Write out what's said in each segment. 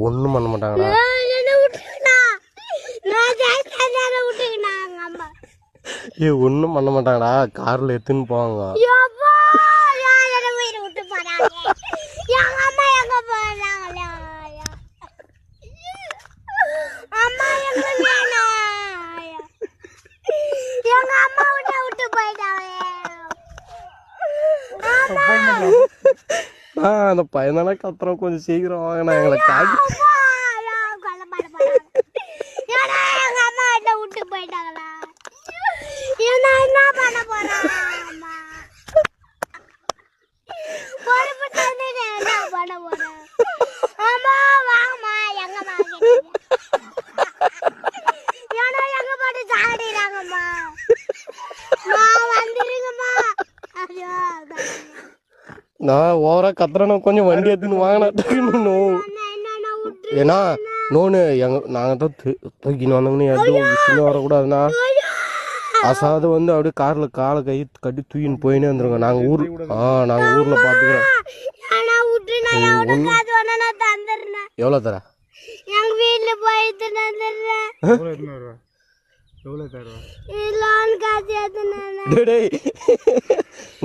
ஒன்றும் பண்ண மாட்டாங்கடா. ஏ ஒன்றும் பண்ண மாட்டாங்கடா, காரில் எடுத்துன்னு போவாங்க. அந்த பையனால கத்துறோம், கொஞ்சம் சீக்கிரம் வாங்கினா எங்களை காட்டி. நான் ஓவரா கத்துறேன்னா கொஞ்சம் வண்டி எடுத்துன்னு வாங்கினா. ஏன்னா நோனு நாங்கள் தான் தூக்கின்னு வந்தோம்னு எதுவும் விஷயம் வரக்கூடாதுண்ணா. அசாது வந்து அப்படியே காரில் காலை கை கட்டி தூக்கின்னு போயினே வந்துருங்க. நாங்கள் ஊரில் பார்த்துக்கிறோம். எவ்வளோ தர?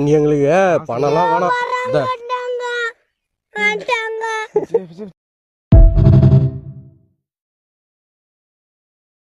நீ எங்களுக்கு பணம்லாம் வேணாம்.